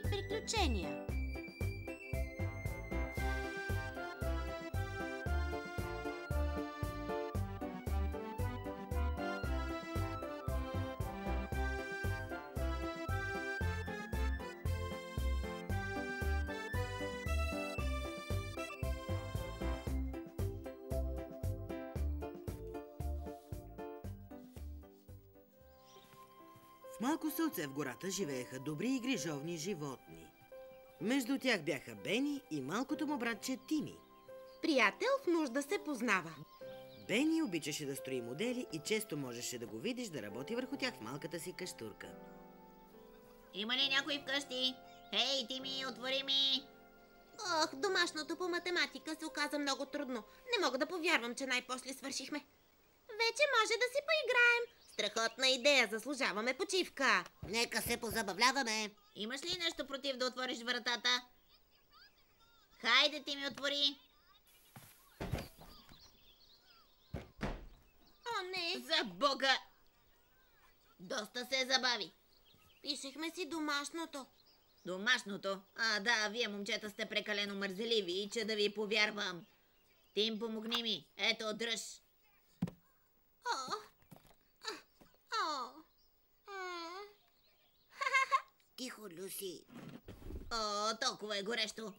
приключения. В малко селце в гората живееха добри и грижовни животни. Между тях бяха Бени и малкото му братче Тими. Приятел в нужда се познава. Бени обичаше да строи модели и често можеше да го видиш да работи върху тях в малката си къщурка. Има ли някой вкъщи? Хей, Тими, отвори ми! Ох, домашното по математика се оказа много трудно. Не мога да повярвам, че най-после свършихме. Вече може да си поиграем. Страхотна идея, заслужаваме почивка. Нека се позабавляваме. Имаш ли нещо против да отвориш вратата? Хайде, Тими, отвори! О, не! За Бога! Доста се забави. Пишехме си домашното. Домашното? А, да, вие, момчета, сте прекалено мързеливи, че да ви повярвам. Тим, помогни ми. Ето, дръж. О! О! Тихо, Люси. О, толкова е горещо.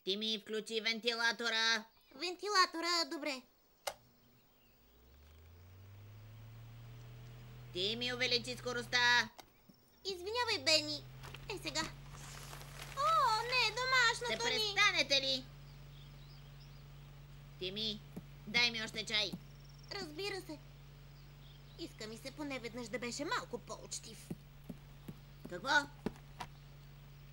Тими, включи вентилатора. Вентилатора, добре. Тими, увеличи скоростта. Извинявай, Бени. Е, сега. О, не, домашното Се ни. престанете ли? Тими, дай ми още чай. Разбира се. Иска ми се поне веднъж да беше малко по-учтив. Какво?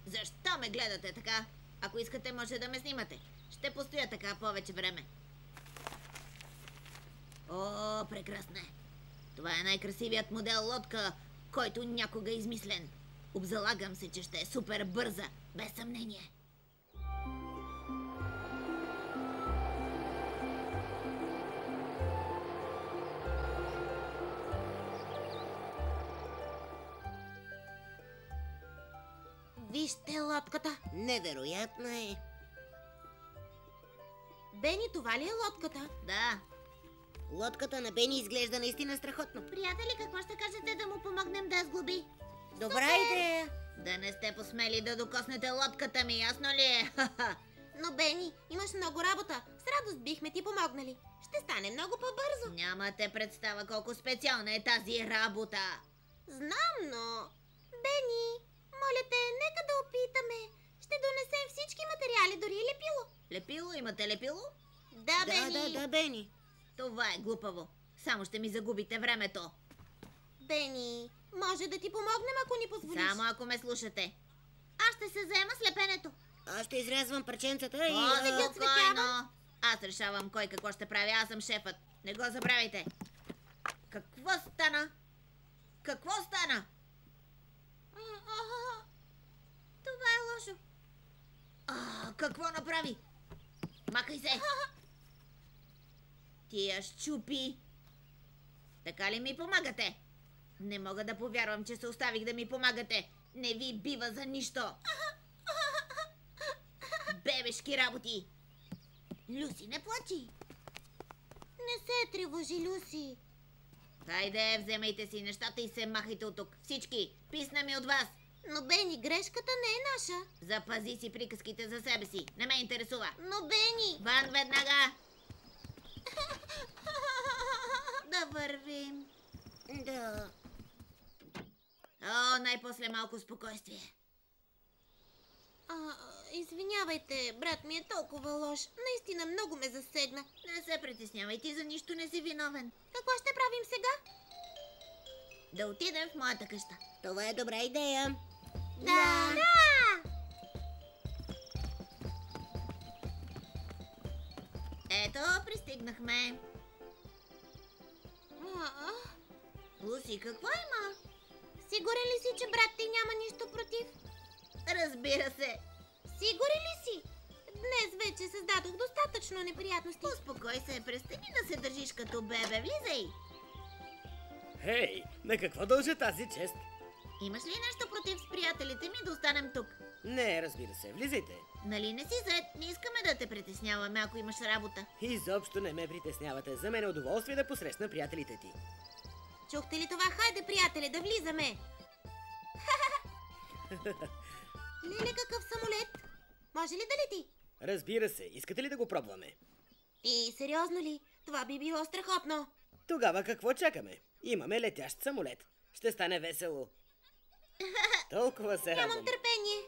Защо ме гледате така? Ако искате, може да ме снимате. Ще постоя така повече време. О, прекрасна е. Това е най-красивият модел лодка, който някога е измислен. Обзалагам се, че ще е супер бърза, без съмнение. Вижте лодката. Невероятна е. Бени, това ли е лодката? Да. Лодката на Бени изглежда наистина страхотно. Приятели, какво ще кажете да му помогнем да сглоби? Добра идея! Да не сте посмели да докоснете лодката ми, ясно ли е? Но, Бени, имаш много работа. С радост бихме ти помогнали. Ще стане много по-бързо. Нямате представа колко специална е тази работа. Знам, но... Бени, моля те, нека да опитаме. Ще донесем всички материали, дори и лепило. Лепило? Имате лепило? Да, Бени. Да, Бени. Това е глупаво. Само ще ми загубите времето. Бени, може да ти помогнем, ако ни позволиш. Само ако ме слушате. Аз ще се заема с лепенето. Аз ще изрязвам парченцата и... Спокойно. Аз решавам кой какво ще прави. Аз съм шефът. Не го забравяйте. Какво стана? Какво стана? Това е лошо. Какво направи? Махай се! Ти я щупи. Така ли ми помагате? Не мога да повярвам, че се оставих да ми помагате. Не ви бива за нищо. Бебешки работи. Люси, не плачи. Не се тревожи, Люси. Хайде, вземайте си нещата и се махайте от тук. Всички, писна ми от вас. Но, Бени, грешката не е наша. Запази си приказките за себе си. Не ме интересува. Но, Бени... Вън веднага. Да вървим. Да. О, най-после малко спокойствие. Извинявайте, брат ми е толкова лош. Наистина много ме засегна. Не се притеснявай, ти за нищо не си виновен. Какво ще правим сега? Да отидем в моята къща. Това е добра идея. Да! Ето, пристигнахме. Луси, какво има? Сигурен ли си, че брат ти няма нищо против? Разбира се. Сигурен ли си? Днес вече създадох достатъчно неприятности. Успокой се, престани да се държиш като бебе. Влизай. Хей, на какво дължа тази чест? Имаш ли нещо против с приятелите ми да останем тук? Не, разбира се, влизайте. Нали не си зает? Не искаме да те притесняваме, ако имаш работа. Изобщо не ме притеснявате. За мен е удоволствие да посрещна приятелите ти. Чухте ли това? Хайде, приятели, да влизаме! Леле, какъв самолет! Може ли да лети? Разбира се, искате ли да го пробваме? И сериозно ли? Това би било страхотно. Тогава какво чакаме? Имаме летящ самолет. Ще стане весело. Толкова се радвам. Нямам търпение.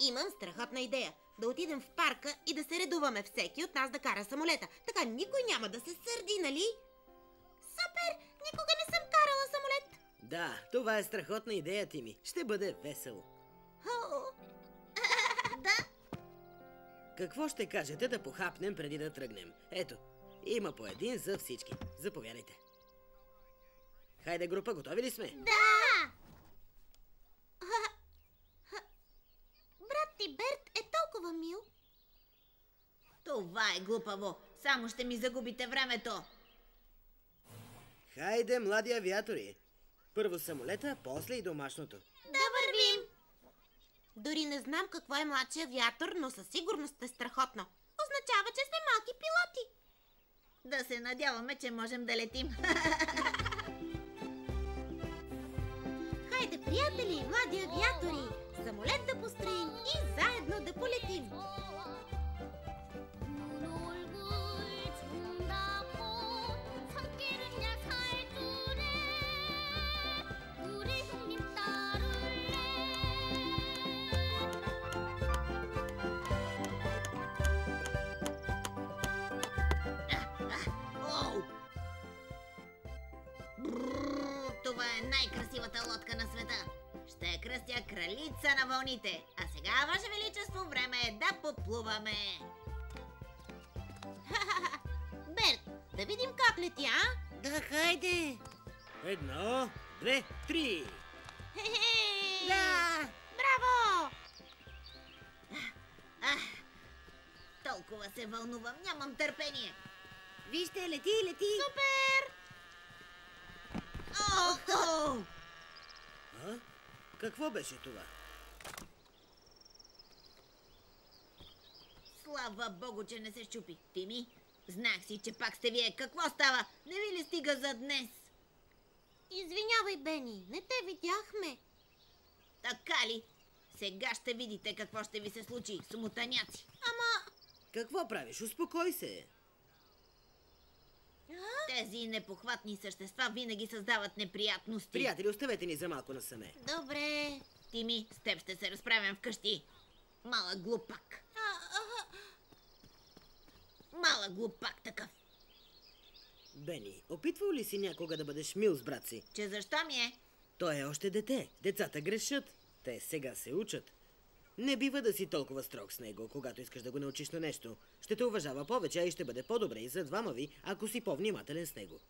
Имам страхотна идея. Да отидем в парка и да се редуваме всеки от нас да кара самолета. Така никой няма да се сърди, нали? Супер! Никога не съм карала самолет. Да, това е страхотна идея, Тими. Ще бъде весело. Да? Какво ще кажете да похапнем преди да тръгнем? Ето, има по един за всички. Заповядайте. Хайде, група, готови ли сме? Да! Брат ти Берт е толкова мил. Това е глупаво. Само ще ми загубите времето. Хайде, млади авиатори. Първо самолета, после и домашното. Да вървим! Дори не знам какво е младши авиатор, но със сигурност е страхотно. Означава, че сме малки пилоти. Да се надяваме, че можем да летим. Хайде, приятели, млади авиатори, самолет да построим и заедно да полетим. Оу! Бррр, това е най-красивата лодка на света. Ще я кръстя кралица на вълните. А сега, Ваше Величество, време е да поплуваме. Берт, да видим как лети, а? Да, хайде! 1, 2, 3. Хе-хе! Да! Браво! Толкова се вълнувам, нямам търпение. Вижте, лети, лети! Супер! О! А? Какво беше това? Слава Богу, че не се щупи. Тими, знах си, че пак сте вие. Какво става? Не ви ли стига за днес? Извинявай, Бени, не те видяхме. Така ли? Сега ще видите какво ще ви се случи, сумутаняци. Ама... Какво правиш? Успокой се. Тези непохватни същества винаги създават неприятности. Приятели, оставете ни за малко насаме. Добре. Тими, с теб ще се разправям вкъщи. Малък глупак. Малък глупак такъв. Бени, опитвал ли си някога да бъдеш мил с брат си? Че защо ми е? Той е още дете. Децата грешат. Те сега се учат. Не бива да си толкова строг с него, когато искаш да го научиш на нещо. Ще те уважава повече, а и ще бъде по-добре и за двама ви, ако си по-внимателен с него.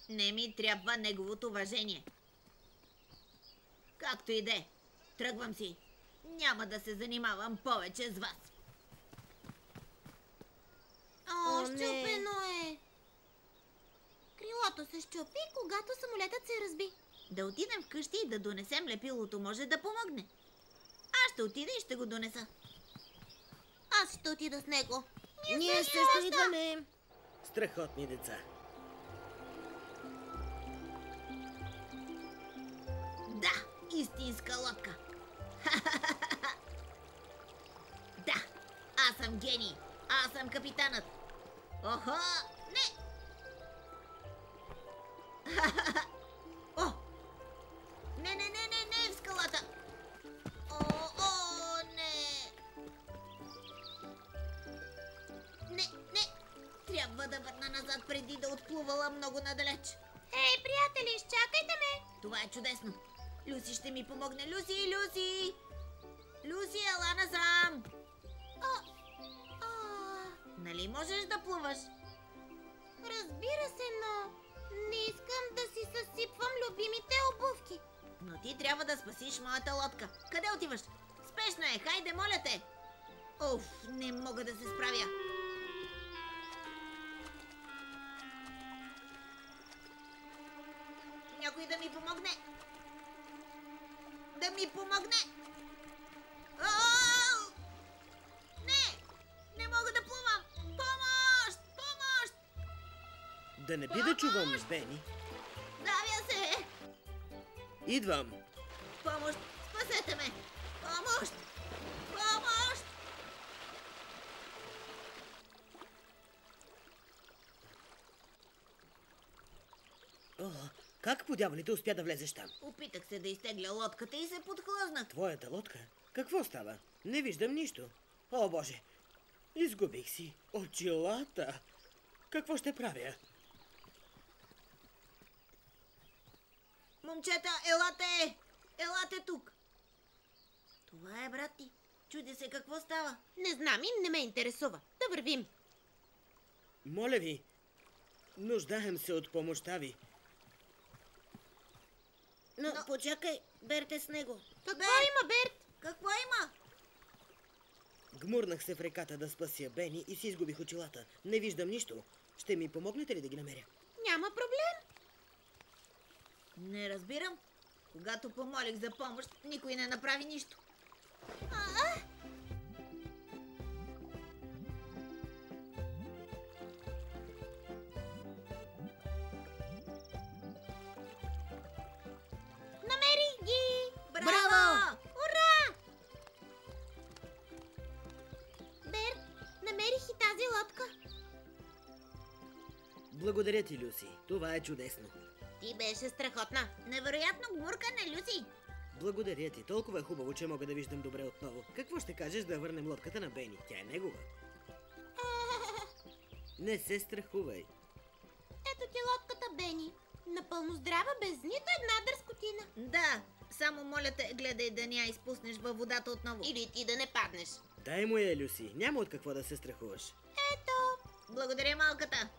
Не ми трябва неговото уважение. Както и де, тръгвам си. Няма да се занимавам повече с вас. О, не. щупено е. Крилото се щупи, когато самолетът се разби. Да отидем вкъщи и да донесем лепилото, може да помогне. Аз ще отида и ще го донеса. Аз ще отида с него. Ние също идваме! Страхотни деца. Да, истинска лодка. Да, аз съм гений. Аз съм капитанът. Охо, не! О! Не, в скалата! О, не! Не! Трябва да върна назад преди да отплувала много надалеч. Ей, приятели, изчакайте ме! Това е чудесно. Люси ще ми помогне. Люси! Люси, ела насам! Нали можеш да плуваш? Разбира се, но не искам да си съсипвам любимите обувки. Но ти трябва да спасиш моята лодка. Къде отиваш? Спешно е, хайде, моля те! Оф, не мога да се справя. Някой да ми помогне! Да ми помогне! Да не би да чувам Бени. Давя се! Идвам. Помощ! Спасете ме! Помощ! Помощ! О, как по дяволите успя да влезеш там? Опитах се да изтегля лодката и се подхлъзнах. Твоята лодка? Какво става? Не виждам нищо. О, Боже! Изгубих си очилата. Какво ще правя? Момчета, елате! Елате тук! Това е, брат ти. Чуди се какво става. Не знам и не ме интересува. Да вървим. Моля ви, нуждаем се от помощта ви. Но почакай, Берт е с него. Какво има, Берт? Какво има? Гмурнах се в реката да спася Бени и си изгубих очилата. Не виждам нищо. Ще ми помогнете ли да ги намеря? Няма проблем. Не разбирам. Когато помолих за помощ, никой не направи нищо. Намерих ги! Браво! Ура! Берт, намерих и тази лодка. Благодаря ти, Люси. Това е чудесно. Ти беше страхотна. Невероятно гмуркане, Люси! Благодаря ти. Толкова е хубаво, че мога да виждам добре отново. Какво ще кажеш да върнем лодката на Бени? Тя е негова. Не се страхувай. Ето ти лодката, Бени. Напълно здрава, без нито една дръскотина. Да, само моля те, гледай да не я изпуснеш във водата отново. Или ти да не паднеш. Дай му я, Люси. Няма от какво да се страхуваш. Ето. Благодаря, малката.